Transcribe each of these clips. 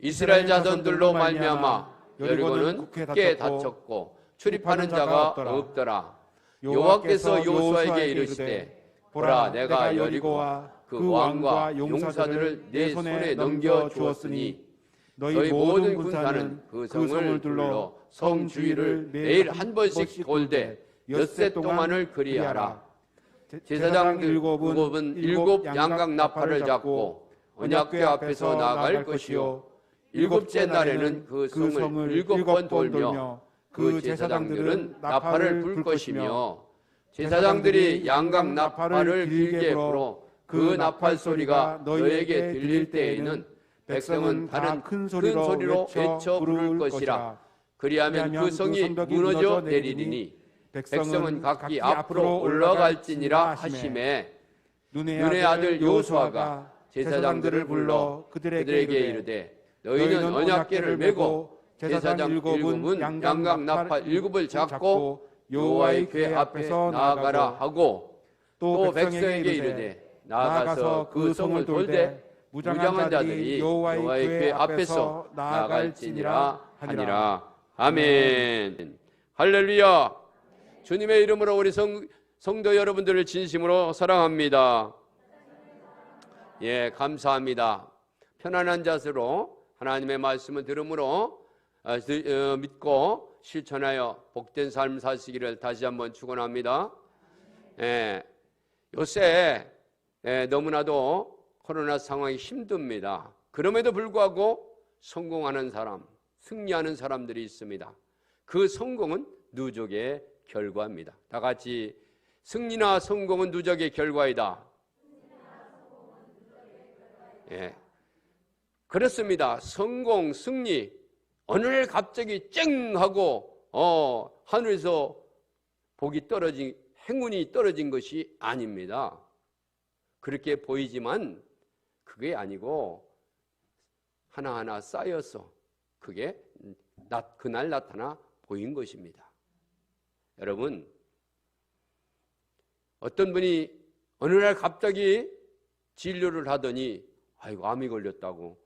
이스라엘 자손들로 말미암아 여리고는 굳게 닫혔고 출입하는 자가 없더라. 여호와께서 여호수아에게 이르시되 보라, 내가 여리고와 그 왕과 용사들을 내 손에 넘겨 주었으니 너희 모든 군사는 그 성을 둘러 성 주위를 매일 한 번씩 돌되 엿새 동안을 그리하라. 제사장들 일곱은 일곱 양각 나팔을 잡고 언약궤 앞에서 나아갈 것이요 일곱째 날에는 그 성을 일곱 번 돌며 그 제사장들은 나팔을 불 것이며 제사장들이 양각 나팔을 길게 불어 그 나팔 소리가 너에게 들릴 때에는 백성은 다른 큰 소리로 외쳐 부를 것이라. 그리하면 그 성이 무너져 내리리니 백성은 각기 앞으로 올라갈지니라 하시매 눈의 아들 여호수아가 제사장들을 불러 그들에게 이르되 너희는 언약궤를 메고 제사장 일곱은 양각 나팔 일곱을 잡고 여호와의 궤 앞에서 나아가라 하고 또 백성에게 이르되 나아가서 그 성을 돌되 무장한 자들이 여호와의 궤 앞에서 나아갈지니라 하니라. 아멘. 할렐루야. 주님의 이름으로 우리 성도 여러분들을 진심으로 사랑합니다. 예, 감사합니다. 편안한 자세로 하나님의 말씀을 들음으로 믿고 실천하여 복된 삶 사시기를 다시 한번 축원합니다. 요새 너무나도 코로나 상황이 힘듭니다. 그럼에도 불구하고 성공하는 사람, 승리하는 사람들이 있습니다. 그 성공은 누적의 결과입니다. 다 같이 승리나 성공은 누적의 결과이다. 예, 그렇습니다. 성공, 승리, 어느 날 갑자기 쨍 하고 하늘에서 복이 떨어진, 행운이 떨어진 것이 아닙니다. 그렇게 보이지만 그게 아니고 하나하나 쌓여서 그게 그날 나타나 보인 것입니다. 여러분, 어떤 분이 어느 날 갑자기 진료를 하더니 아이고 암이 걸렸다고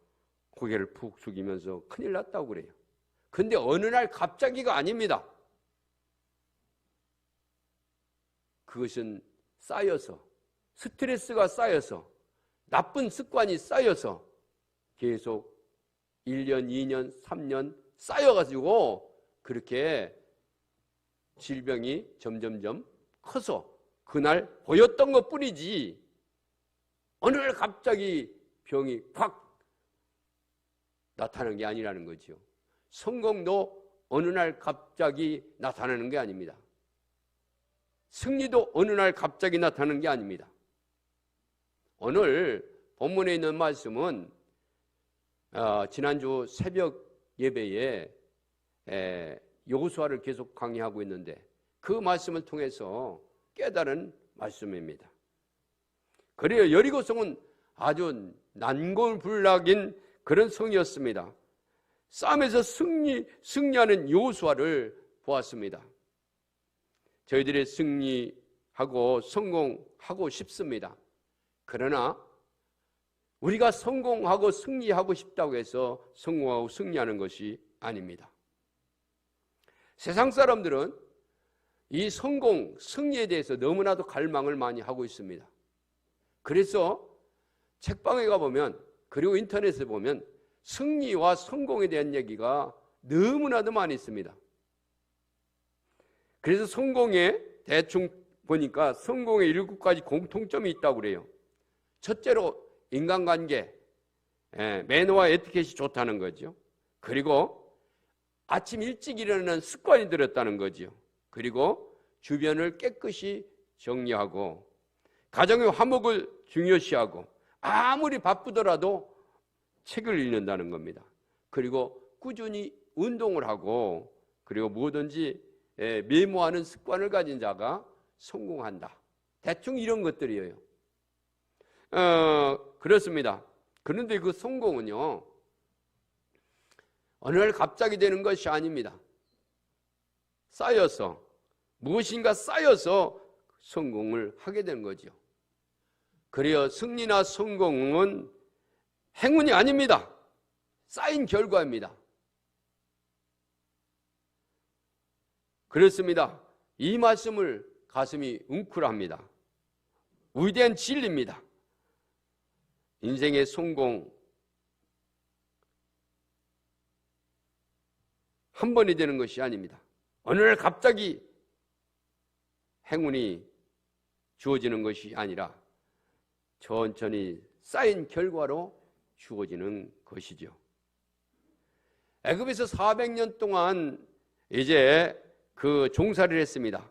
고개를 푹 숙이면서 큰일 났다고 그래요. 근데 어느 날 갑자기가 아닙니다. 그것은 쌓여서, 스트레스가 쌓여서, 나쁜 습관이 쌓여서 계속 1년, 2년, 3년 쌓여가지고 그렇게 질병이 점점점 커서 그날 보였던 것 뿐이지 어느 날 갑자기 병이 확 나타나는 게 아니라는 거죠. 성공도 어느 날 갑자기 나타나는 게 아닙니다. 승리도 어느 날 갑자기 나타나는 게 아닙니다. 오늘 본문에 있는 말씀은 지난주 새벽 예배에 여호수아를 계속 강의하고 있는데 그 말씀을 통해서 깨달은 말씀입니다. 그래요, 여리고성은 아주 난공불락인 그런 성이었습니다. 싸움에서 승리하는 여호수아를 보았습니다. 저희들이 승리하고 성공하고 싶습니다. 그러나 우리가 성공하고 승리하고 싶다고 해서 성공하고 승리하는 것이 아닙니다. 세상 사람들은 이 성공, 승리에 대해서 너무나도 갈망을 많이 하고 있습니다. 그래서 책방에 가보면, 그리고 인터넷에 보면 승리와 성공에 대한 얘기가 너무나도 많이 있습니다. 그래서 성공에 대충 보니까 성공의 7가지 공통점이 있다고 그래요. 첫째로 인간관계, 매너와 에티켓이 좋다는 거죠. 그리고 아침 일찍 일어나는 습관이 들었다는 거죠. 그리고 주변을 깨끗이 정리하고 가정의 화목을 중요시하고 아무리 바쁘더라도 책을 읽는다는 겁니다. 그리고 꾸준히 운동을 하고 그리고 뭐든지 메모하는 습관을 가진 자가 성공한다. 대충 이런 것들이에요. 그렇습니다. 그런데 그 성공은요, 어느 날 갑자기 되는 것이 아닙니다. 쌓여서, 무엇인가 쌓여서 성공을 하게 되는 거죠. 그래요, 승리나 성공은 행운이 아닙니다. 쌓인 결과입니다. 그렇습니다. 이 말씀을 가슴이 웅크합니다. 위대한 진리입니다. 인생의 성공 한 번이 되는 것이 아닙니다. 어느 날 갑자기 행운이 주어지는 것이 아니라 천천히 쌓인 결과로 주어지는 것이죠. 애굽에서 400년 동안 이제 그 종살이를 했습니다.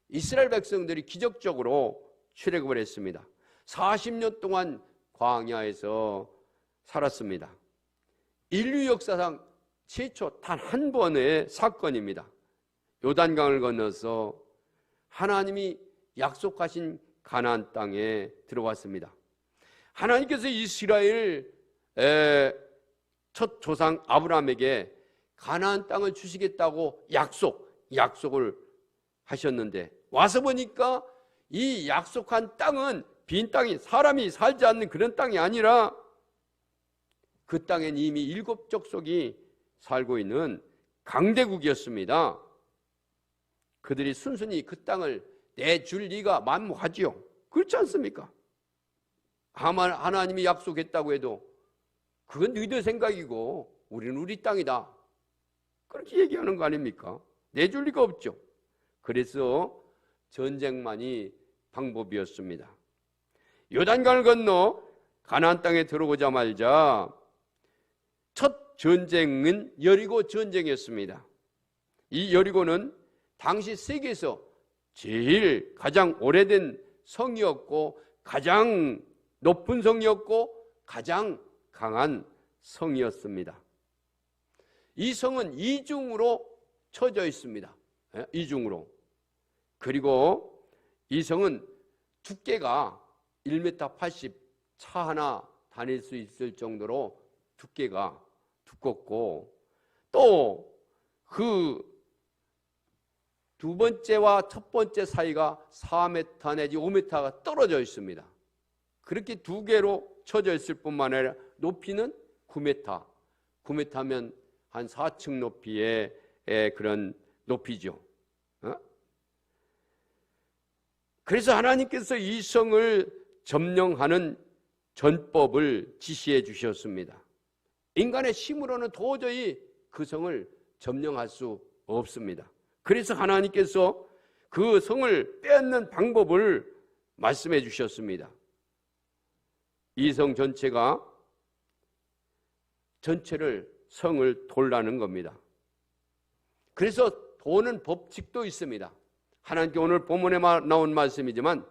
이스라엘 백성들이 기적적으로 출애굽을 했습니다. 40년 동안 광야에서 살았습니다. 인류 역사상 최초 단 한 번의 사건입니다. 요단강을 건너서 하나님이 약속하신 가나안 땅에 들어왔습니다. 하나님께서 이스라엘 첫 조상 아브라함에게 가나안 땅을 주시겠다고 약속을 하셨는데 와서 보니까 이 약속한 땅은 빈 땅이 사람이 살지 않는 그런 땅이 아니라 그 땅엔 이미 7 족속이 살고 있는 강대국이었습니다. 그들이 순순히 그 땅을 내줄 리가 만무하지요. 그렇지 않습니까? 하나님이 약속했다고 해도 그건 너희들 생각이고 우리는 우리 땅이다, 그렇게 얘기하는 거 아닙니까? 내줄 리가 없죠. 그래서 전쟁만이 방법이었습니다. 요단강을 건너 가나안 땅에 들어오자마자 첫 전쟁은 여리고 전쟁이었습니다. 이 여리고는 당시 세계에서 제일 가장 오래된 성이었고 가장 높은 성이었고 가장 강한 성이었습니다. 이 성은 이중으로 쳐져 있습니다. 이중으로. 그리고 이 성은 두께가 1m 80, 차 하나 다닐 수 있을 정도로 두께가 두껍고 또 그 두 번째와 첫 번째 사이가 4m 내지 5m가 떨어져 있습니다. 그렇게 두 개로 쳐져 있을 뿐만 아니라 높이는 9m, 9m면 한 4층 높이의 그런 높이죠. 그래서 하나님께서 이 성을 점령하는 전법을 지시해 주셨습니다. 인간의 힘으로는 도저히 그 성을 점령할 수 없습니다. 그래서 하나님께서 그 성을 빼앗는 방법을 말씀해 주셨습니다. 이 성 전체를 성을 돌라는 겁니다. 그래서 도는 법칙도 있습니다. 하나님께 오늘 본문에 나온 말씀이지만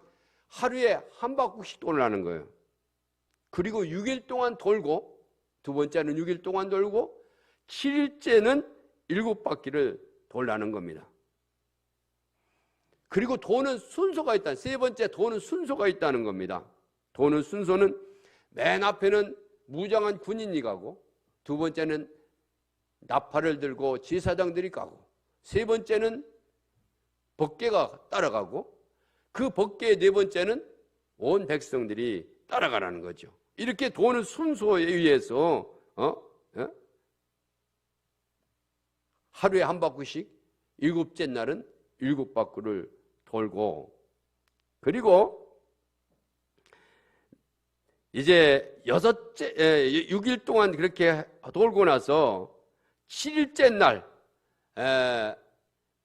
하루에 한 바퀴씩 돌라는 거예요. 그리고 6일 동안 돌고 두 번째는 6일 동안 돌고 7일째는 7바퀴를 돌라는 겁니다. 그리고 도는 순서가 있다. 세 번째 도는 순서가 있다는 겁니다. 도는 순서는 맨 앞에는 무장한 군인이 가고 두 번째는 나팔을 들고 제사장들이 가고 세 번째는 법궤가 따라가고 그 법궤의 네 번째는 온 백성들이 따라가라는 거죠. 이렇게 도는 순서에 의해서 하루에 한 바퀴씩 7째 날은 7바퀴를 돌고 그리고 이제 6일 동안 그렇게 돌고 나서 7일째 날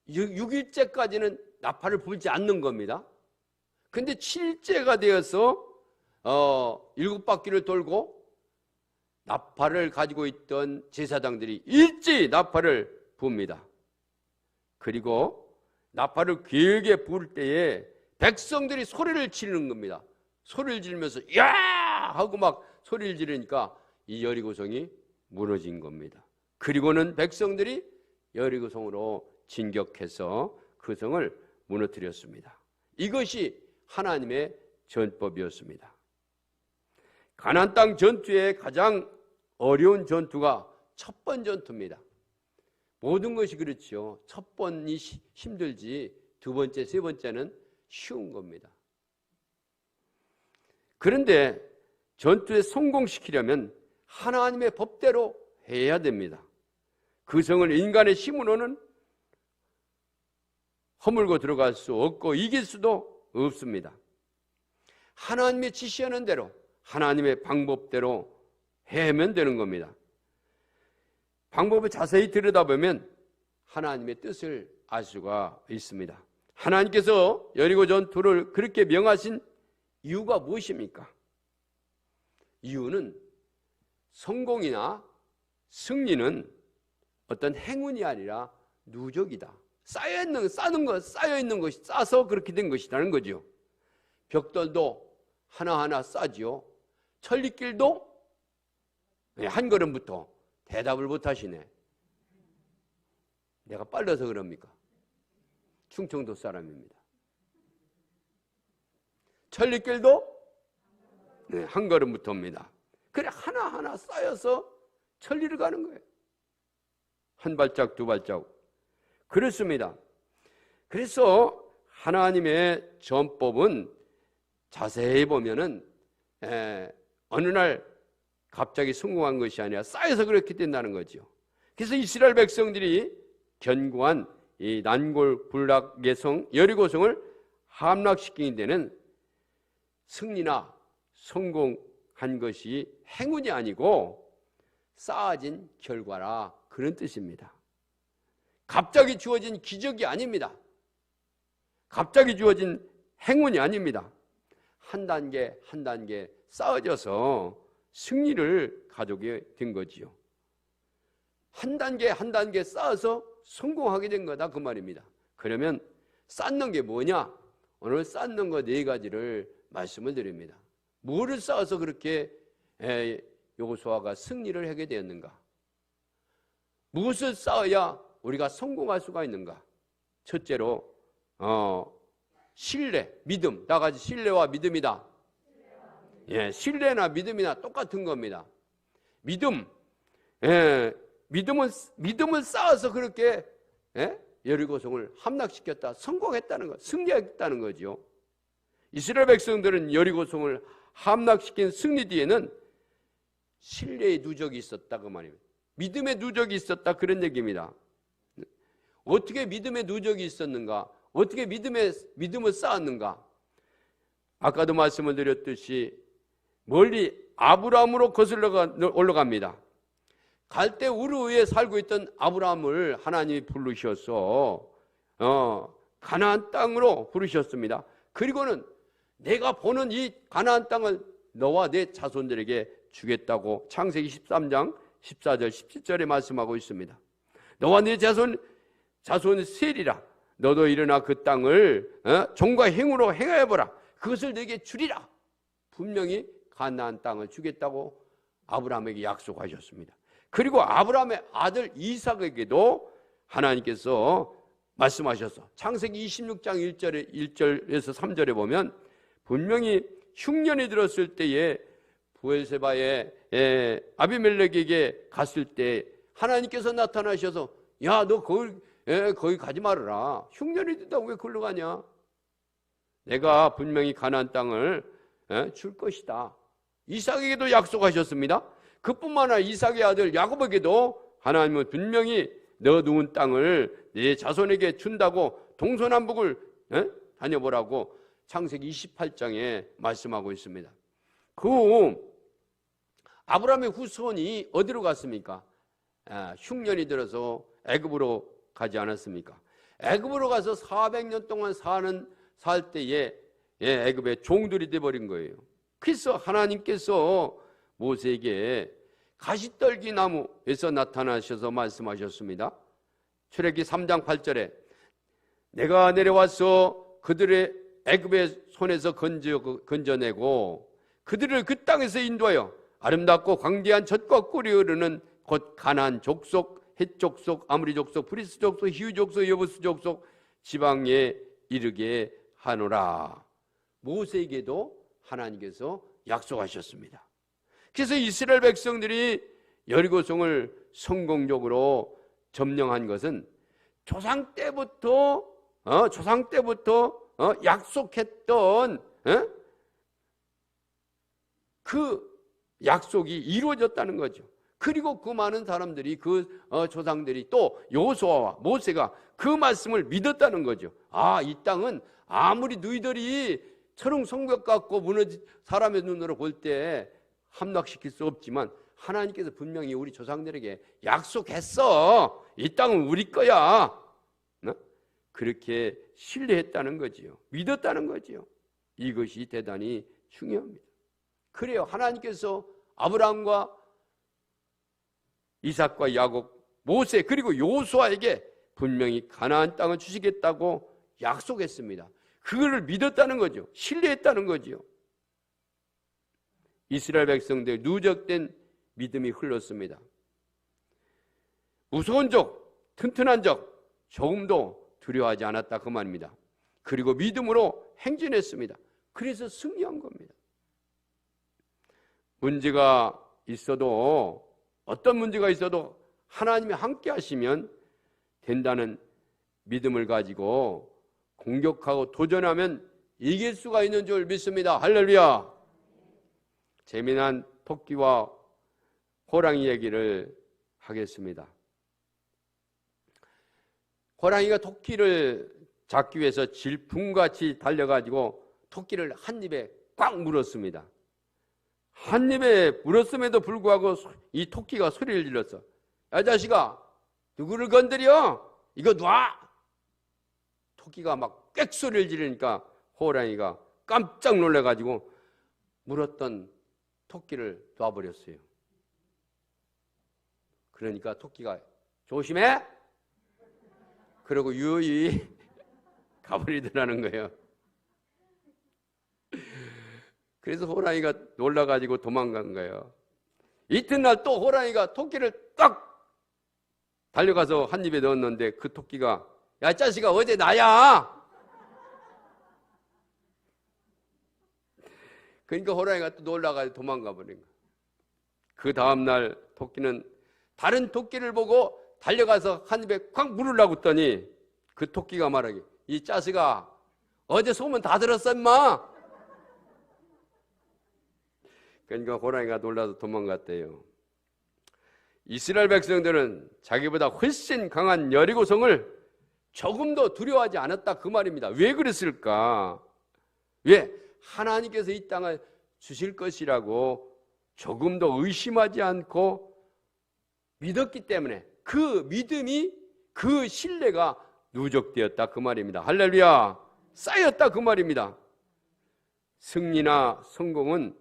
6일째까지는 나팔을 불지 않는 겁니다. 근데 7일째가 되어서 7바퀴를 돌고 나팔을 가지고 있던 제사장들이 일제히 나팔을 붑니다. 그리고 나팔을 길게 부을 때에 백성들이 소리를 지르는 겁니다. 소리를 지르면서 야 하고 막 소리를 지르니까 이 여리고성이 무너진 겁니다. 그리고는 백성들이 여리고성으로 진격해서 그 성을 무너뜨렸습니다. 이것이 하나님의 전법이었습니다. 가나안 땅 전투의 가장 어려운 전투가 첫 번 전투입니다. 모든 것이 그렇죠. 첫 번이 힘들지 두 번째, 세 번째는 쉬운 겁니다. 그런데 전투에 성공시키려면 하나님의 법대로 해야 됩니다. 그 성을 인간의 힘으로는 허물고 들어갈 수 없고 이길 수도 없습니다. 하나님의 지시하는 대로 하나님의 방법대로 해면 되는 겁니다. 방법을 자세히 들여다보면 하나님의 뜻을 알 수가 있습니다. 하나님께서 여리고 전투를 그렇게 명하신 이유가 무엇입니까? 이유는 성공이나 승리는 어떤 행운이 아니라 누적이다. 쌓여있는 것이 쌓아서 그렇게 된 것이라는 거죠. 벽돌도 하나하나 쌓지요. 천리길도 한 걸음부터. 대답을 못 하시네. 내가 빨라서 그럽니까? 충청도 사람입니다. 천리길도 한 걸음부터입니다. 그래 하나하나 쌓여서 천리를 가는 거예요. 한 발짝 두 발짝. 그렇습니다. 그래서 하나님의 전법은 자세히 보면은 어느 날 갑자기 성공한 것이 아니라 쌓여서 그렇게 된다는 거죠. 그래서 이스라엘 백성들이 견고한 이 난골 불락의 성 여리고성을 함락시키는 데는 승리나 성공한 것이 행운이 아니고 쌓아진 결과라 그런 뜻입니다. 갑자기 주어진 기적이 아닙니다. 갑자기 주어진 행운이 아닙니다. 한 단계 한 단계 쌓아져서 승리를 가져오게 된 거지요. 한 단계 한 단계 쌓아서 성공하게 된 거다 그 말입니다. 그러면 쌓는 게 뭐냐? 오늘 쌓는 거 네 가지를 말씀을 드립니다. 뭐를 쌓아서 그렇게 여호수아가 승리를 하게 되었는가? 무엇을 쌓아야 우리가 성공할 수가 있는가? 첫째로 신뢰, 믿음. 다 같이 신뢰와 믿음이다. 신뢰나 믿음이나 똑같은 겁니다. 믿음, 믿음을 쌓아서 그렇게 여리고성을 함락시켰다, 성공했다는 것, 승리했다는 거죠. 이스라엘 백성들은 여리고성을 함락시킨 승리 뒤에는 신뢰의 누적이 있었다 그 말입니다. 믿음의 누적이 있었다 그런 얘기입니다. 어떻게 믿음의 누적이 있었는가? 어떻게 믿음을 쌓았는가? 아까도 말씀을 드렸듯이 멀리 아브라함으로 거슬러 올라갑니다. 갈대 우르 위에 살고 있던 아브라함을 하나님이 부르셔서 가나안 땅으로 부르셨습니다. 그리고는 내가 보는 이 가나안 땅을 너와 내 자손들에게 주겠다고 창세기 13장 14절 17절에 말씀하고 있습니다. 너와 네 자손 셀이라 너도 일어나 그 땅을 종과 행으로 행하여보라. 그것을 내게 주리라. 분명히 가나안 땅을 주겠다고 아브라함에게 약속하셨습니다. 그리고 아브라함의 아들 이삭에게도 하나님께서 말씀하셔서 창세기 26장 1절에서 3절에 보면 분명히 흉년이 들었을 때에 부엘세바의 아비멜렉에게 갔을 때 하나님께서 나타나셔서 야, 너 거기 가지 말아라. 흉년이 든다고 왜 거기로 가냐? 내가 분명히 가나안 땅을 줄 것이다. 이삭에게도 약속하셨습니다. 그뿐만 아니라 이삭의 아들 야곱에게도 하나님은 분명히 너 누운 땅을 네 자손에게 준다고 동서남북을 다녀보라고 창세기 28장에 말씀하고 있습니다. 그 아브라함의 후손이 어디로 갔습니까? 흉년이 들어서 애굽으로 가지 않았습니까? 애굽으로 가서 400년 동안 살 때에 애굽의 종들이 되어버린 거예요. 그래서 하나님께서 모세에게 가시떨기 나무에서 나타나셔서 말씀하셨습니다. 출애굽기 3장 8절에 내가 내려와서 그들의 애굽의 손에서 건져내고 그들을 그 땅에서 인도하여 아름답고 광대한 젖과 꿀이 흐르는 곧 가나안 족속, 헷 족속, 아므리 족속, 브리스 족속, 히위 족속, 여부스 족속 지방에 이르게 하노라. 모세에게도 하나님께서 약속하셨습니다. 그래서 이스라엘 백성들이 여리고성을 성공적으로 점령한 것은 조상 때부터 약속했던 그 약속이 이루어졌다는 거죠. 그리고 그 많은 사람들이 조상들이 또 여호수아와 모세가 그 말씀을 믿었다는 거죠. 이 땅은 아무리 너희들이 철옹성벽 같고 무너진 사람의 눈으로 볼 때 함락시킬 수 없지만 하나님께서 분명히 우리 조상들에게 약속했어. 이 땅은 우리 거야. 그렇게 신뢰했다는 거지요. 믿었다는 거지요. 이것이 대단히 중요합니다. 그래요. 하나님께서 아브라함과 이삭과 야곱, 모세 그리고 여호수아에게 분명히 가나안 땅을 주시겠다고 약속했습니다. 그거를 믿었다는 거죠. 신뢰했다는 거죠. 이스라엘 백성들 누적된 믿음이 흘렀습니다. 무서운 적, 튼튼한 적, 조금도 두려워하지 않았다 그 말입니다. 그리고 믿음으로 행진했습니다. 그래서 승리한 겁니다. 문제가 있어도 어떤 문제가 있어도 하나님이 함께 하시면 된다는 믿음을 가지고 공격하고 도전하면 이길 수가 있는 줄 믿습니다. 할렐루야. 재미난 토끼와 호랑이 얘기를 하겠습니다. 호랑이가 토끼를 잡기 위해서 질풍같이 달려가지고 토끼를 한 입에 꽉 물었습니다. 한 입에 물었음에도 불구하고 이 토끼가 소리를 질렀어. 야 자식아, 누구를 건드려? 이거 놔! 토끼가 막 꽥 소리를 지르니까 호랑이가 깜짝 놀라가지고 물었던 토끼를 놔버렸어요. 그러니까 토끼가 조심해! 그러고 유유히 가버리더라는 거예요. 그래서 호랑이가 놀라가지고 도망간 거예요. 이튿날 또 호랑이가 토끼를 딱 달려가서 한 입에 넣었는데 그 토끼가 야 자식아 어제 나야! 그러니까 호랑이가 또 놀라가지고 도망가 버린 거예요. 그 다음날 토끼는 다른 토끼를 보고 달려가서 한 입에 콱 물으려고 했더니 그 토끼가 말하기 이 자식아 어제 소문 다 들었어 임마. 그러니까 호랑이가 놀라서 도망갔대요. 이스라엘 백성들은 자기보다 훨씬 강한 여리고성을 조금도 두려워하지 않았다 그 말입니다. 왜 그랬을까? 왜? 하나님께서 이 땅을 주실 것이라고 조금도 의심하지 않고 믿었기 때문에 그 믿음이 그 신뢰가 누적되었다 그 말입니다. 할렐루야. 쌓였다 그 말입니다. 승리나 성공은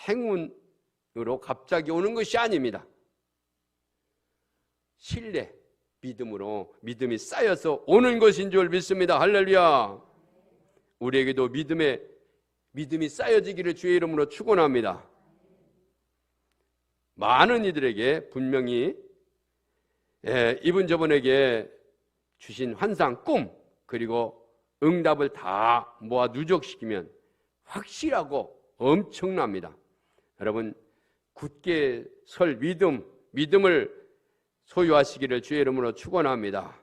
행운으로 갑자기 오는 것이 아닙니다. 신뢰, 믿음으로 믿음이 쌓여서 오는 것인 줄 믿습니다. 할렐루야. 우리에게도 믿음이 쌓여지기를 주의 이름으로 축원합니다. 많은 이들에게 분명히 이분 저분에게 주신 환상, 꿈 그리고 응답을 다 모아 누적시키면 확실하고 엄청납니다. 여러분 굳게 설 믿음을 소유하시기를 주의 이름으로 축원합니다.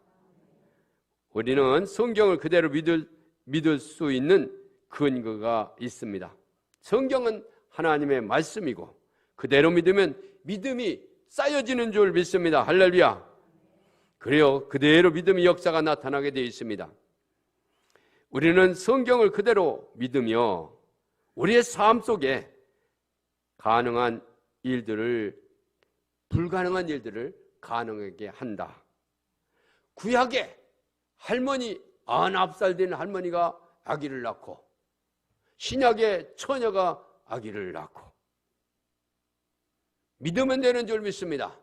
우리는 성경을 그대로 믿을 수 있는 근거가 있습니다. 성경은 하나님의 말씀이고 그대로 믿으면 믿음이 쌓여지는 줄 믿습니다. 할렐루야. 그래요. 그대로 믿음의 역사가 나타나게 되어 있습니다. 우리는 성경을 그대로 믿으며 우리의 삶 속에 불가능한 일들을 가능하게 한다. 구약에 할머니 99살 된 할머니가 아기를 낳고 신약의 처녀가 아기를 낳고 믿으면 되는 줄 믿습니다.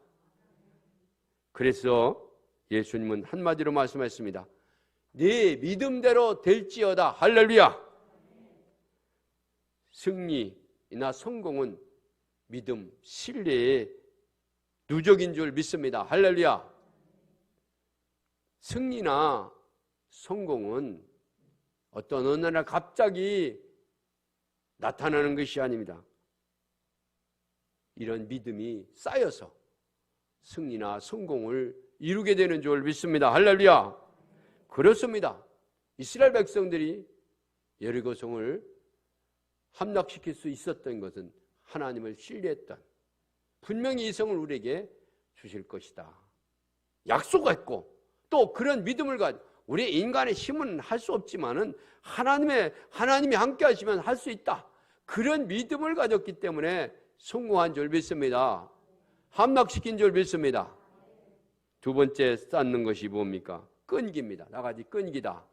그래서 예수님은 한마디로 말씀하셨습니다. 네 믿음대로 될지어다. 할렐루야. 승리나 성공은 믿음, 신뢰의 누적인 줄 믿습니다. 할렐루야. 승리나 성공은 어느 날 갑자기 나타나는 것이 아닙니다. 이런 믿음이 쌓여서 승리나 성공을 이루게 되는 줄 믿습니다. 할렐루야. 그렇습니다. 이스라엘 백성들이 여리고성을 함락시킬 수 있었던 것은 하나님을 신뢰했던, 분명히 이 성을 우리에게 주실 것이다 약속했고, 또 그런 믿음을 가지고 우리 인간의 힘은 할 수 없지만은 하나님이 함께 하시면 할 수 있다, 그런 믿음을 가졌기 때문에 성공한 줄 믿습니다. 함락시킨 줄 믿습니다. 두 번째 쌓는 것이 뭡니까? 끈기입니다. 나가지 끈기다.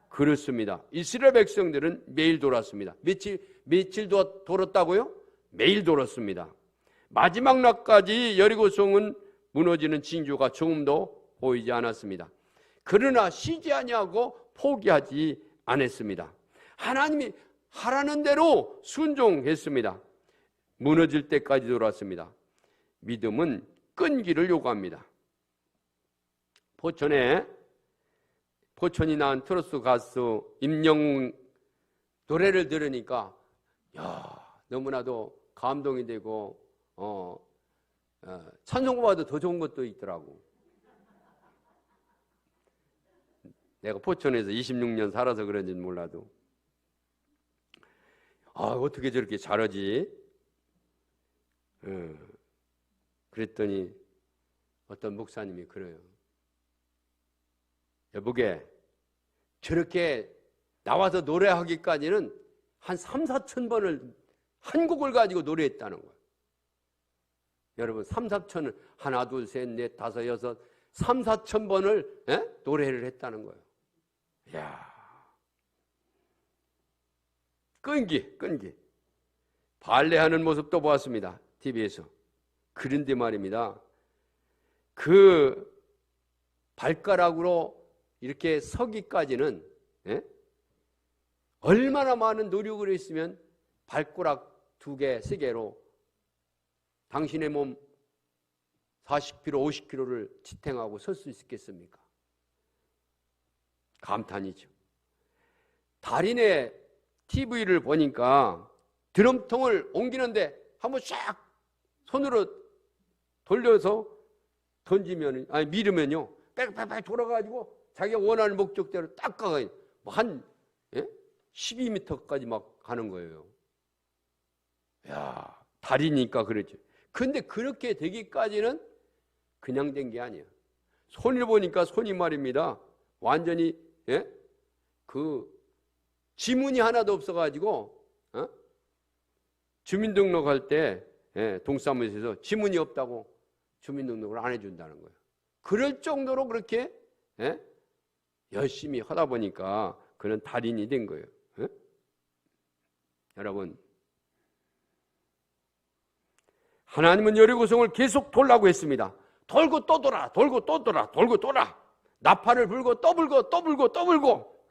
그렇습니다. 이스라엘 백성들은 매일 돌았습니다. 며칠 돌았다고요? 매일 돌았습니다. 마지막 날까지 여리고성은 무너지는 징조가 조금도 보이지 않았습니다. 그러나 쉬지 아니하고 포기하지 않았습니다. 하나님이 하라는 대로 순종했습니다. 무너질 때까지 돌았습니다. 믿음은 끈기를 요구합니다. 포천이 낳은 트로트 가수 임영웅 노래를 들으니까 너무나도 감동이 되고 찬송가보다 더 좋은 것도 있더라고. 내가 포천에서 26년 살아서 그런지는 몰라도 어떻게 저렇게 잘하지? 그랬더니 어떤 목사님이 그래요. 여보게, 저렇게 나와서 노래하기까지는 한 3,4천 번을 한 곡을 가지고 노래했다는 거예요. 여러분, 3,4천을 하나, 둘, 셋, 넷, 다섯, 여섯 3,4천 번을 노래를 했다는 거예요. 이야, 끈기. 발레하는 모습도 보았습니다. TV에서. 그런데 말입니다. 그 발가락으로 이렇게 서기까지는 얼마나 많은 노력을 했으면 발가락 2개, 3개로 당신의 몸 40kg, 50kg를 지탱하고 설 수 있겠습니까? 감탄이죠. 달인의 TV를 보니까 드럼통을 옮기는데 한번 샥 손으로 돌려서 던지면, 밀으면요, 빽빽빽 돌아가지고 자기가 원하는 목적대로 딱 가요. 한 12m까지 막 가는 거예요. 야, 달이니까 그렇죠. 근데 그렇게 되기까지는 그냥 된 게 아니에요. 손을 보니까 손이 말입니다. 완전히 그 지문이 하나도 없어가지고 주민등록할 때 동사무소에서 지문이 없다고 주민등록을 안 해준다는 거예요. 그럴 정도로 그렇게 열심히 하다 보니까 그는 달인이 된 거예요. 여러분, 하나님은 여리고성을 계속 돌라고 했습니다. 돌고 또 돌아, 돌고 또 돌아, 돌고 돌아. 나팔을 불고 또 불고 또 불고 또 불고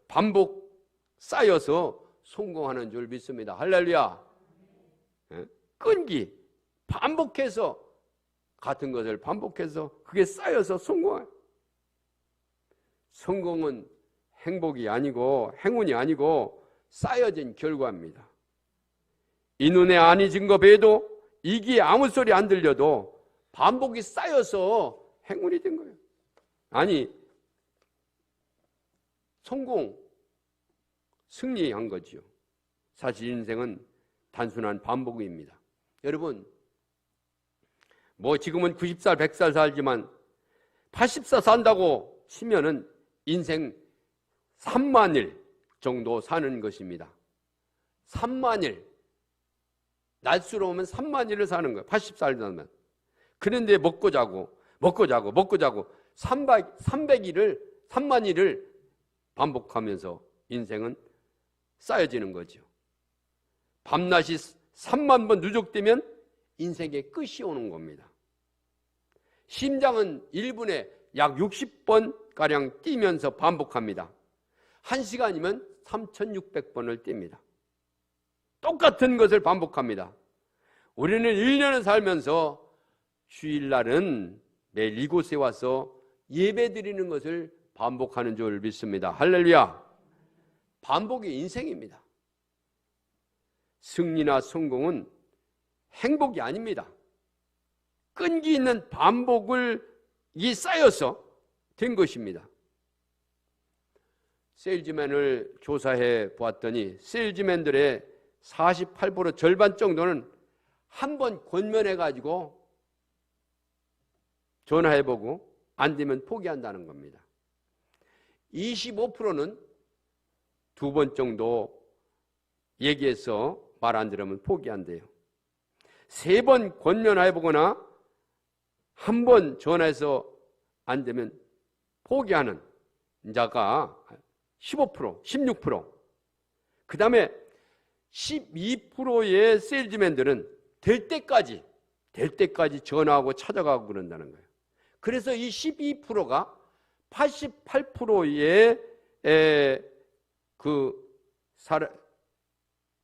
반복 쌓여서 성공하는 줄 믿습니다. 할렐루야. 끈기, 반복해서 같은 것을 반복해서 그게 쌓여서 성공해요. 성공은 행복이 아니고 행운이 아니고 쌓여진 결과입니다. 이 눈에 안 잊은 거 배도 이 귀에 아무 소리 안 들려도 반복이 쌓여서 행운이 된 거예요. 아니, 성공, 승리한 거죠. 사실 인생은 단순한 반복입니다. 여러분, 지금은 90살, 100살 살지만 80살 산다고 치면은 인생 3만일 정도 사는 것입니다. 3만일. 날수로 오면 3만일을 사는 거예요. 80살 살면. 그런데 먹고 자고 300일을 반복하면서 인생은 쌓여지는 거죠. 밤낮이 3만 번 누적되면 인생의 끝이 오는 겁니다. 심장은 1분에 약 60번가량 뛰면서 반복합니다. 1시간이면 3,600번을 뜁니다. 똑같은 것을 반복합니다. 우리는 1년을 살면서 주일날은 매일 이곳에 와서 예배 드리는 것을 반복하는 줄 믿습니다. 할렐루야. 반복이 인생입니다. 승리나 성공은 행복이 아닙니다. 끈기 있는 반복이 쌓여서 된 것입니다. 세일즈맨을 조사해 보았더니 세일즈맨들의 48% 절반 정도는 한번 권면해가지고 전화해보고 안 되면 포기한다는 겁니다. 25%는 두 번 정도 얘기해서 말 안 들으면 포기한대요. 3번 권면해보거나 한 번 전화해서 안 되면 포기하는 자가 15%, 16%. 그 다음에 12%의 세일즈맨들은 될 때까지 전화하고 찾아가고 그런다는 거예요. 그래서 이 12%가 88%의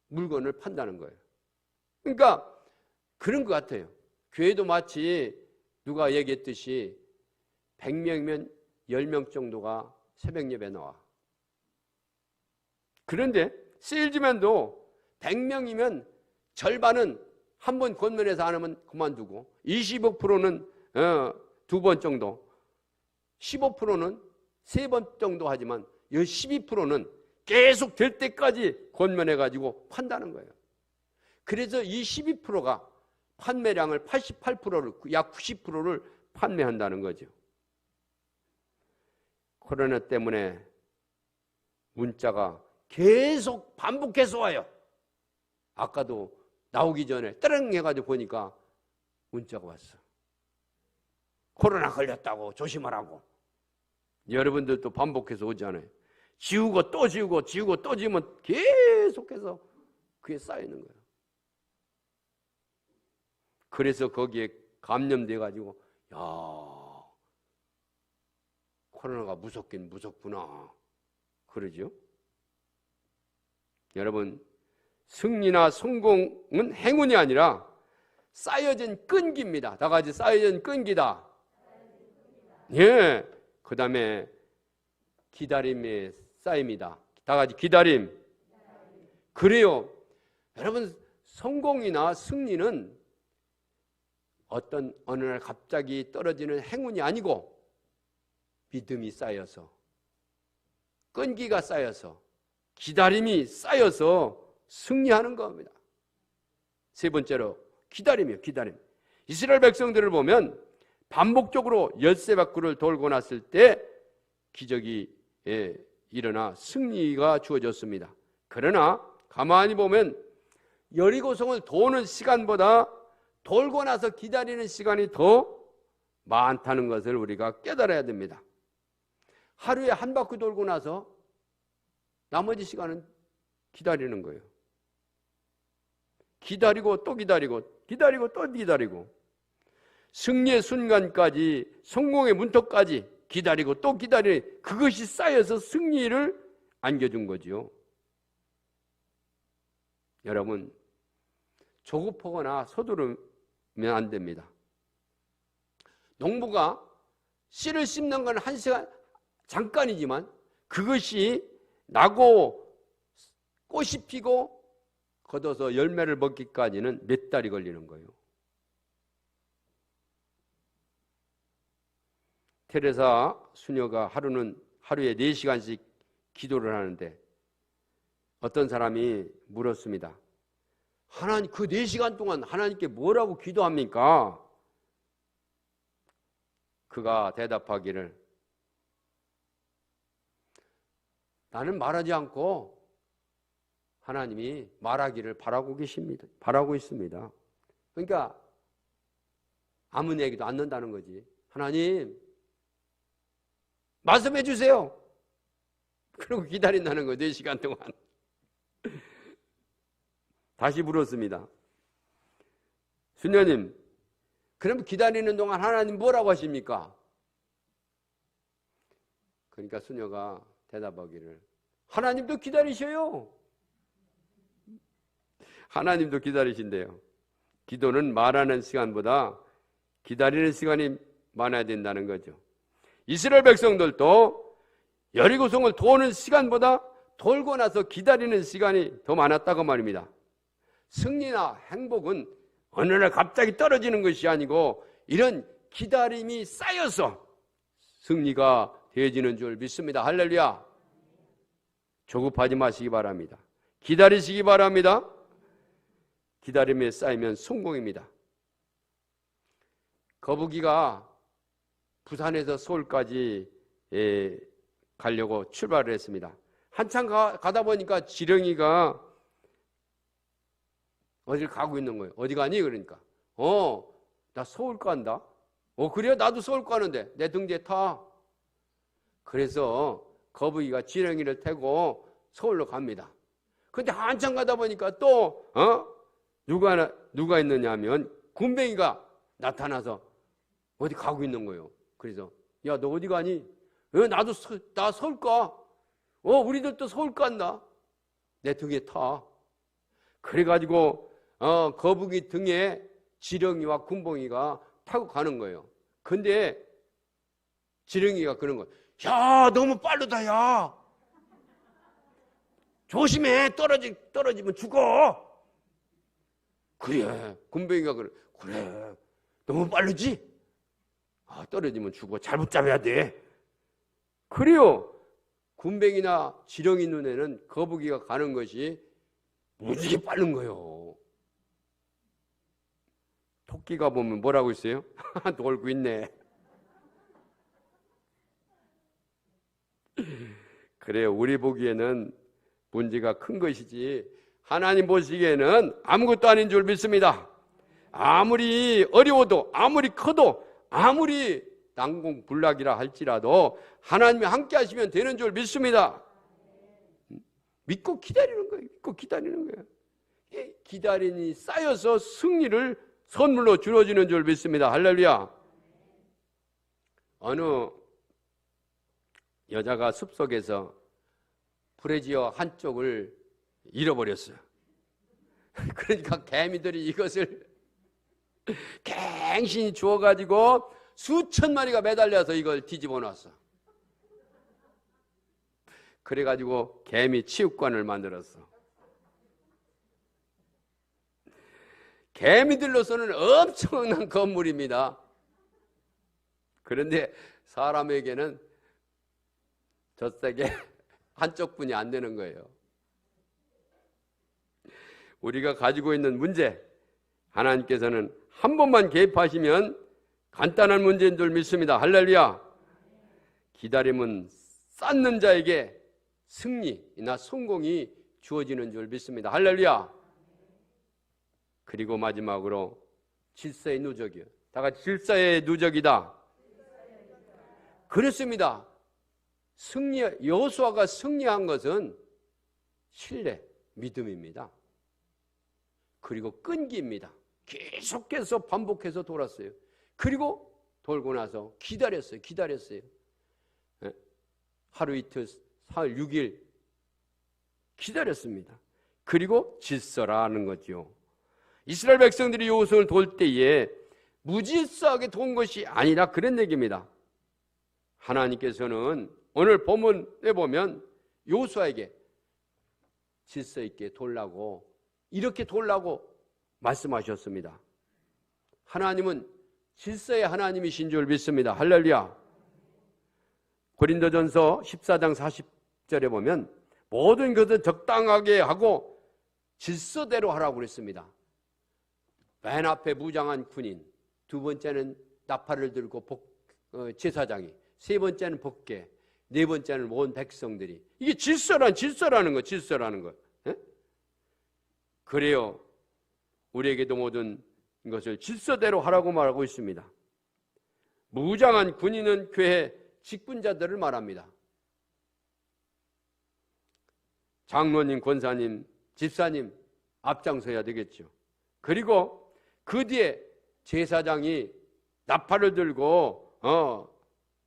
물건을 판다는 거예요. 그러니까 그런 것 같아요. 교회도 마치 누가 얘기했듯이 100명이면 10명 정도가 새벽 예배 나와. 그런데 세일즈맨도 100명이면 절반은 한 번 권면해서 안 하면 그만두고 25%는 두 번 정도, 15%는 세 번 정도 하지만 이 12%는 계속 될 때까지 권면해가지고 판다는 거예요. 그래서 이 12%가 판매량을 88%를 약 90%를 판매한다는 거죠. 코로나 때문에 문자가 계속 반복해서 와요. 아까도 나오기 전에 따릉 해가지고 보니까 문자가 왔어. 코로나 걸렸다고 조심하라고. 여러분들도 반복해서 오잖아요. 지우고 또 지우고 지우고 또 지우면 계속해서 그게 쌓이는 거예요. 그래서 거기에 감염돼 가지고 야, 코로나가 무섭긴 무섭구나 그러죠. 여러분, 승리나 성공은 행운이 아니라 쌓여진 끈기입니다. 다 같이 쌓여진 끈기다. 예. 그 다음에 기다림의 쌓임이다. 다 같이 기다림. 그래요. 여러분, 성공이나 승리는 어느 날 갑자기 떨어지는 행운이 아니고 믿음이 쌓여서, 끈기가 쌓여서, 기다림이 쌓여서 승리하는 겁니다. 세 번째로 기다림이요. 기다림. 이스라엘 백성들을 보면 반복적으로 열쇠바퀴를 돌고 났을 때 기적이 일어나 승리가 주어졌습니다. 그러나 가만히 보면 여리고성을 도는 시간보다 돌고 나서 기다리는 시간이 더 많다는 것을 우리가 깨달아야 됩니다. 하루에 한 바퀴 돌고 나서 나머지 시간은 기다리는 거예요. 기다리고 또 기다리고 기다리고 또 기다리고 승리의 순간까지 성공의 문턱까지 기다리고 또 기다리는 그것이 쌓여서 승리를 안겨준 거죠. 여러분, 조급하거나 서두르면 안 됩니다. 농부가 씨를 심는 건 한 시간 잠깐이지만 그것이 나고 꽃이 피고 걷어서 열매를 먹기까지는 몇 달이 걸리는 거예요. 테레사 수녀가 하루에 4시간씩 기도를 하는데 어떤 사람이 물었습니다. 하나님, 그 4시간 동안 하나님께 뭐라고 기도합니까? 그가 대답하기를, 나는 말하지 않고 하나님이 말하기를 바라고 계십니다. 바라고 있습니다. 그러니까 아무 얘기도 안 넣는다는 거지. 하나님, 말씀해 주세요. 그리고 기다린다는 거예요. 4시간 동안. 다시 물었습니다. 수녀님, 그럼 기다리는 동안 하나님 뭐라고 하십니까? 그러니까 수녀가 대답하기를, 하나님도 기다리셔요. 하나님도 기다리신대요. 기도는 말하는 시간보다 기다리는 시간이 많아야 된다는 거죠. 이스라엘 백성들도 여리고성을 도는 시간보다 돌고 나서 기다리는 시간이 더 많았다고 말입니다. 승리나 행복은 어느 날 갑자기 떨어지는 것이 아니고 이런 기다림이 쌓여서 승리가 되어지는 줄 믿습니다. 할렐루야. 조급하지 마시기 바랍니다. 기다리시기 바랍니다. 기다림에 쌓이면 성공입니다. 거북이가 부산에서 서울까지 가려고 출발을 했습니다. 한참 가다 보니까 지렁이가 어딜 가고 있는 거예요. 어디 가니? 그러니까 나 서울 간다. 그래? 나도 서울 가는데 내 등 뒤에 타. 그래서 거북이가 지렁이를 타고 서울로 갑니다. 근데 한참 가다 보니까 또 누가 있느냐 하면 군뱅이가 나타나서 어디 가고 있는 거예요. 그래서 야, 너 어디 가니? 나 서울 가. 우리들도 서울 간다. 내 등에 타. 그래가지고 거북이 등에 지렁이와 군뱅이가 타고 가는 거예요. 근데 지렁이가 그런 거예요. 야, 너무 빠르다, 야. 조심해. 떨어지면 죽어. 그래. 군뱅이가 그래. 너무 빠르지? 떨어지면 죽어. 잘 붙잡아야 돼. 그래요. 군뱅이나 지렁이 눈에는 거북이가 가는 것이 무지개 빠른 거예요. 토끼가 보면 뭐라고 있어요? 놀고 있네. 그래요. 우리 보기에는 문제가 큰 것이지 하나님 보시기에는 아무것도 아닌 줄 믿습니다. 아무리 어려워도, 아무리 커도, 아무리 난공불락이라 할지라도 하나님이 함께 하시면 되는 줄 믿습니다. 믿고 기다리는 거예요. 믿고 기다리는 거예요. 기다림이 쌓여서 승리를 선물로 주어지는 줄 믿습니다. 할렐루야. 어느 여자가 숲속에서 브래지어 한쪽을 잃어버렸어요. 그러니까 개미들이 이것을 갱신히 주워가지고 수천 마리가 매달려서 이걸 뒤집어 놨어. 그래가지고 개미 치육관을 만들었어. 개미들로서는 엄청난 건물입니다. 그런데 사람에게는 젖세게 한쪽뿐이 안 되는 거예요. 우리가 가지고 있는 문제, 하나님께서는 한 번만 개입하시면 간단한 문제인 줄 믿습니다. 할렐루야. 기다림은 쌓는 자에게 승리나 성공이 주어지는 줄 믿습니다. 할렐루야. 그리고 마지막으로 질서의 누적이요. 다 같이 질서의 누적이다. 그렇습니다. 여호수아가 승리한 것은 신뢰, 믿음입니다. 그리고 끈기입니다. 계속해서 반복해서 돌았어요. 그리고 돌고 나서 기다렸어요. 하루 이틀, 사흘, 6일 기다렸습니다. 그리고 질서라는 거죠. 이스라엘 백성들이 여호수아를 돌 때에 무질서하게 돈 것이 아니라 그런 얘기입니다. 하나님께서는 오늘 본문에 보면 여호수아에게 질서 있게 돌라고, 이렇게 돌라고 말씀하셨습니다. 하나님은 질서의 하나님이신 줄 믿습니다. 할렐루야. 고린도전서 14장 40절에 보면 모든 것을 적당하게 하고 질서대로 하라고 그랬습니다. 맨 앞에 무장한 군인, 두 번째는 나팔을 들고 제사장이, 세 번째는 법궤, 네 번째는 온 백성들이. 이게 질서라는 거. 예? 그래요. 우리에게도 모든 것을 질서대로 하라고 말하고 있습니다. 무장한 군인은 교회 직분자들을 말합니다. 장로님, 권사님, 집사님 앞장서야 되겠죠. 그리고 그 뒤에 제사장이 나팔을 들고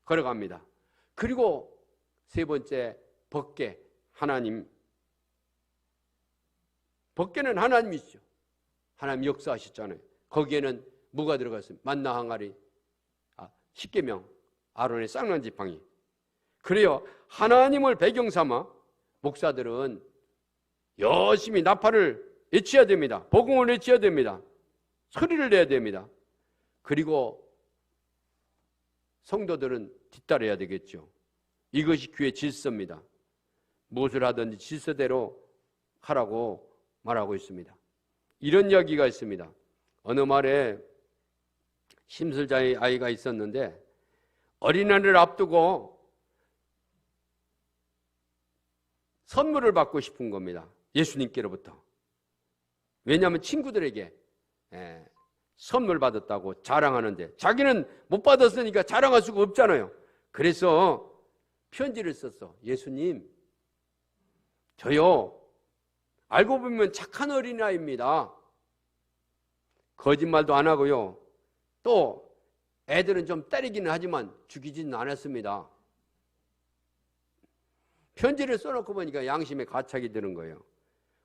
걸어갑니다. 그리고 세 번째 법궤, 하나님. 법궤는 하나님이시죠. 하나님 역사하셨잖아요. 거기에는 뭐가 들어갔습니까? 만나 항아리, 십계명, 아론의 쌍난 지팡이. 그래요. 하나님을 배경 삼아 목사들은 열심히 나팔을 외쳐야 됩니다. 복음을 외쳐야 됩니다. 소리를 내야 됩니다. 그리고 성도들은 뒤따라야 되겠죠. 이것이 교회 질서입니다. 무엇을 하든지 질서대로 하라고 말하고 있습니다. 이런 이야기가 있습니다. 어느 마을에 심술자의 아이가 있었는데 어린이날을 앞두고 선물을 받고 싶은 겁니다. 예수님께로부터. 왜냐하면 친구들에게 선물 받았다고 자랑하는데 자기는 못 받았으니까 자랑할 수가 없잖아요. 그래서 편지를 썼어. 예수님, 저요 알고 보면 착한 어린아이입니다. 거짓말도 안 하고요. 또 애들은 좀 때리기는 하지만 죽이지는 않았습니다. 편지를 써놓고 보니까 양심에 가착이 드는 거예요.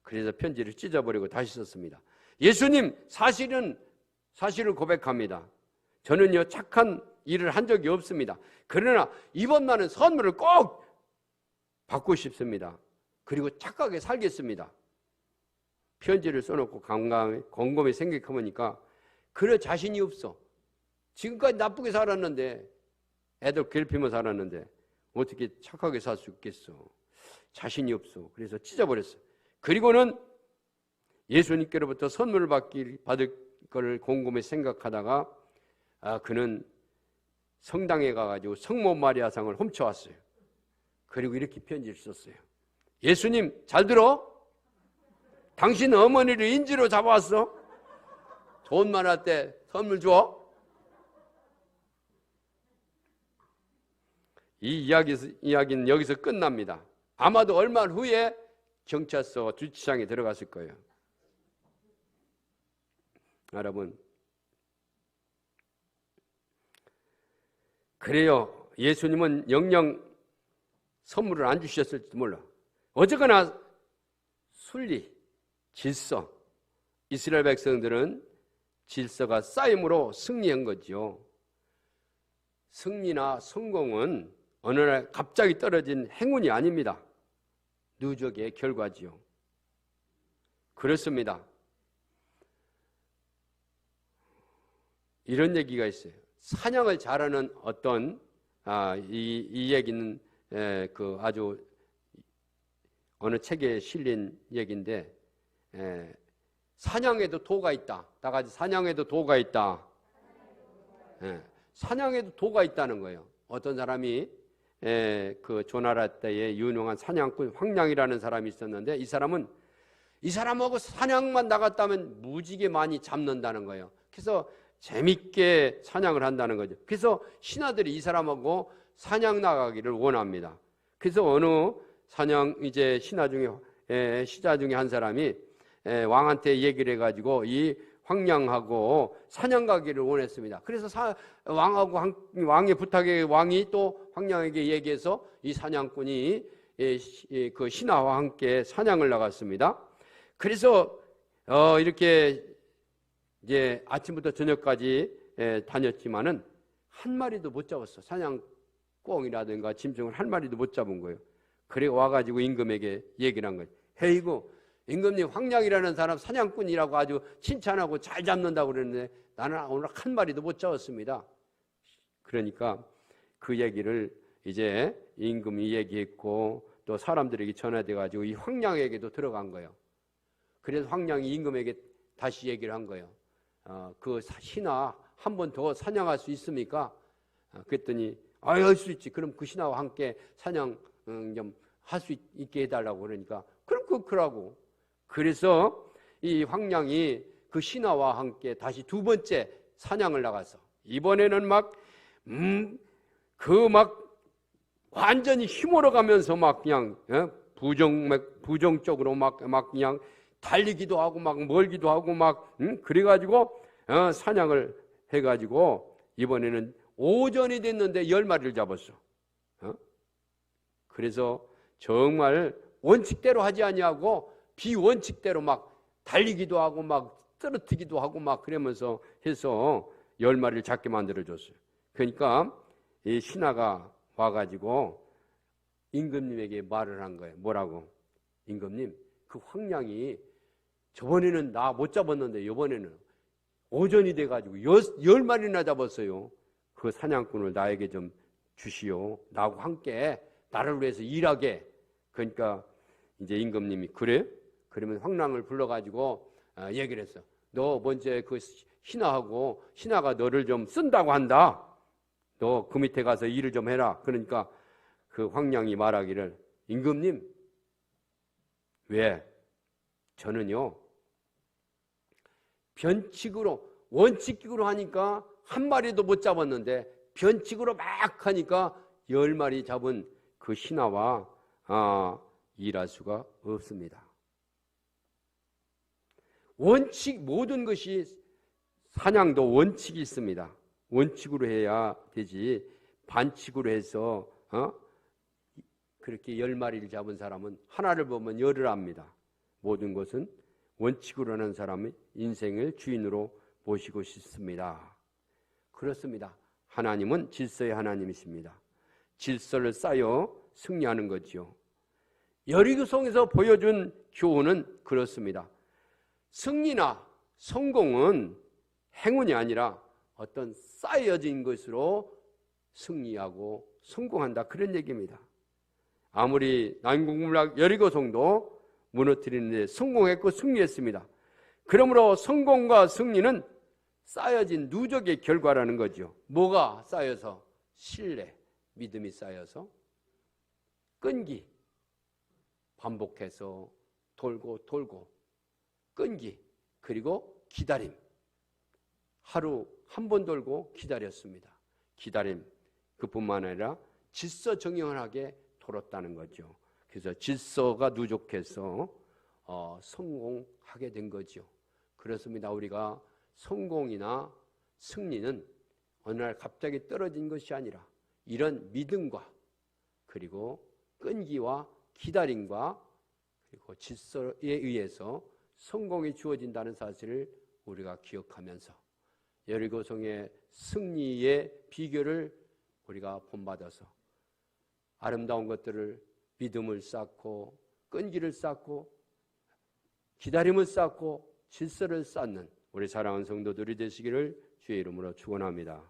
그래서 편지를 찢어버리고 다시 썼습니다. 예수님, 사실을 고백합니다. 저는요 착한 일을 한 적이 없습니다. 그러나 이번만은 선물을 꼭 받고 싶습니다. 그리고 착하게 살겠습니다. 편지를 써놓고 곰곰이 생각해보니까 그럴 자신이 없어. 지금까지 나쁘게 살았는데, 애들 괴롭히며 살았는데 어떻게 착하게 살 수 있겠어. 자신이 없어. 그래서 찢어버렸어. 그리고는 예수님께로부터 선물을 받을 것을 곰곰이 생각하다가 그는 성당에 가가지고 성모 마리아상을 훔쳐왔어요. 그리고 이렇게 편지를 썼어요. 예수님, 잘 들어? 당신 어머니를 인질로 잡아왔어? 돈 많을 때 선물 줘? 이 이야기는 여기서 끝납니다. 아마도 얼마 후에 경찰서 주차장에 들어갔을 거예요. 여러분, 그래요. 예수님은 영영 선물을 안 주셨을지도 몰라. 어쨌거나 순리, 질서, 이스라엘 백성들은 질서가 쌓임으로 승리한 거죠. 승리나 성공은 어느 날 갑자기 떨어진 행운이 아닙니다. 누적의 결과지요. 그렇습니다. 이런 얘기가 있어요. 사냥을 잘하는 어떤 이 얘기는 그 아주 어느 책에 실린 얘기인데 사냥에도 도가 있다. 다 같이 사냥에도 도가 있다. 사냥에도 도가 있다는 거예요. 어떤 사람이 그 조나라 때에 유명한 사냥꾼 황량이라는 사람이 있었는데 이 사람하고 사냥만 나갔다면 무지개 많이 잡는다는 거예요. 그래서 재밌게 사냥을 한다는 거죠. 그래서 신하들이 이 사람하고 사냥 나가기를 원합니다. 그래서 어느 사냥 이제 시자 중에 한 사람이 왕한테 얘기를 해가지고 이 황량하고 사냥 가기를 원했습니다. 그래서 왕의 부탁에 왕이 또 황량에게 얘기해서 이 사냥꾼이 그 신하와 함께 사냥을 나갔습니다. 그래서 이렇게 이제 아침부터 저녁까지 다녔지만은 한 마리도 못 잡았어. 사냥꽁이라든가 짐승을 한 마리도 못 잡은 거예요. 그래 와가지고 임금에게 얘기를 한 거예요. 헤이고 임금님, 황량이라는 사람 사냥꾼이라고 아주 칭찬하고 잘 잡는다고 그러는데 나는 오늘 한 마리도 못 잡았습니다. 그러니까 그 얘기를 이제 임금이 얘기했고 또 사람들에게 전해돼가지고 이 황량에게도 들어간 거예요. 그래서 황량이 임금에게 다시 얘기를 한 거예요. 그 신하 한 번 더 사냥할 수 있습니까? 그랬더니 할 수 있지. 그럼 그 신하와 함께 사냥 좀 할 수 있게 해달라고 그러니까 그럼 그러고. 그래서 이 황량이 그 신하와 함께 다시 두 번째 사냥을 나가서 이번에는 막 완전히 힘으로 가면서 막 그냥 부정적으로 막 그냥 달리기도 하고 막 멀기도 하고 막 그래가지고 사냥을 해가지고 이번에는 오전이 됐는데 10마리를 잡았어. 그래서 정말 원칙대로 하지 아니하고 비원칙대로 막 달리기도 하고 막 떨어뜨기도 하고 막 그러면서 해서 10마리를 잡게 만들어줬어요. 그러니까 이 신하가 와가지고 임금님에게 말을 한 거예요. 뭐라고? 임금님, 그 황량이 저번에는 나 못 잡았는데 이번에는 오전이 돼가지고 10마리나 잡았어요. 그 사냥꾼을 나에게 좀 주시오. 나하고 함께 나를 위해서 일하게. 그러니까 이제 임금님이 그래? 그러면 황량을 불러가지고 얘기를 했어. 너 먼저 그 신하하고 신하가 너를 좀 쓴다고 한다. 너 그 밑에 가서 일을 좀 해라. 그러니까 그 황량이 말하기를, 임금님, 왜? 저는요, 변칙으로, 원칙으로 하니까 한 마리도 못 잡았는데 변칙으로 막 하니까 10마리 잡은 그 신하와 일할 수가 없습니다. 원칙, 모든 것이, 사냥도 원칙이 있습니다. 원칙으로 해야 되지, 반칙으로 해서 그렇게 10마리를 잡은 사람은 하나를 보면 열을 압니다. 모든 것은 원칙으로 하는 사람의 인생을 주인으로 모시고 싶습니다. 그렇습니다. 하나님은 질서의 하나님이십니다. 질서를 쌓여 승리하는 거지요. 여리고성에서 보여준 교훈은 그렇습니다. 승리나 성공은 행운이 아니라 어떤 쌓여진 것으로 승리하고 성공한다, 그런 얘기입니다. 아무리 난공불락 여리고성도 무너뜨리는데 성공했고 승리했습니다. 그러므로 성공과 승리는 쌓여진 누적의 결과라는 거죠. 뭐가 쌓여서? 신뢰, 믿음이 쌓여서, 끈기, 반복해서 돌고 돌고, 끈기, 그리고 기다림. 하루 한 번 돌고 기다렸습니다. 기다림, 그뿐만 아니라 질서 정연하게 돌았다는 거죠. 그래서 질서가 누적해서 성공하게 된 거죠. 그렇습니다. 우리가 성공이나 승리는 어느 날 갑자기 떨어진 것이 아니라 이런 믿음과 그리고 끈기와 기다림과 그리고 질서에 의해서 성공이 주어진다는 사실을 우리가 기억하면서 여리고성의 승리의 비결을 우리가 본받아서 아름다운 것들을, 믿음을 쌓고 끈기를 쌓고 기다림을 쌓고 질서를 쌓는 우리 사랑하는 성도들이 되시기를 주의 이름으로 축원합니다.